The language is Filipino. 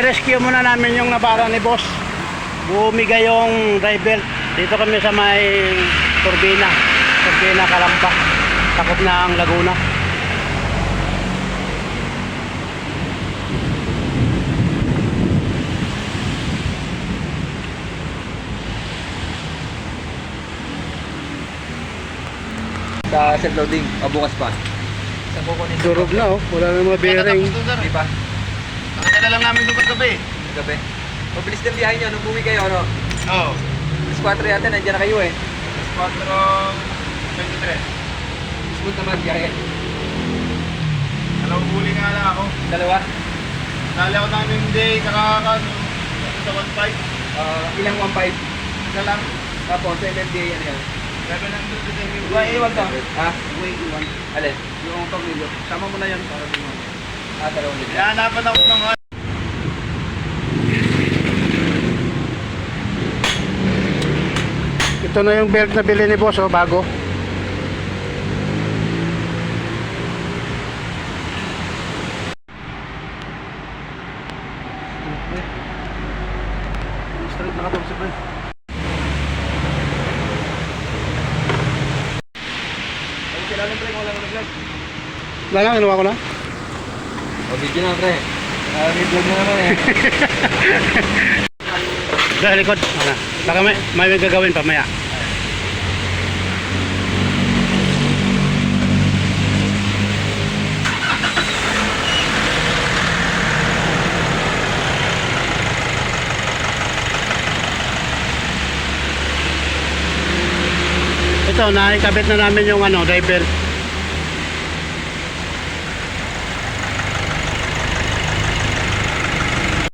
rescue muna namin yung nabara ni boss. Bumigay yung driver. Dito kami sa may Turbina Calamba. Takot na ang Laguna. Sa self-loading, bukas pa. Sa kukunin. Durog na oh, wala na mga bearing. Di ba? Nakadala lang namin doon gabi. Gabi. Mabilis din biyahe nyo, nung buwi kayo, ano? Oo. Alas 4 yata, nandiyan na kayo eh. 4:23. Smooth naman biyahe. Alam, huli nga lang ako. Dalawa. Dali ako ng day, kakakakan. Sa 1.5. Ilang 1.5. Isa lang. Tapos sa MMDA, ano yan? 700 din yung Iwan ka. Ha? iwan. Alin? Yung tornilyo. Sama mo na yan para tingnan. Dalawang libre. Hanapan ako ng Ito na yung belt na bili ni boss oh, bago. straight na katong sabay. Ay, sila lang pre, wala nang nag-vlog. Wala lang, inuwa ko na. O, video na, pre. May vlog na naman eh. Sa likod. Ano? Baka may gagawin pa maya. Ito, nakikabit na namin yung driver.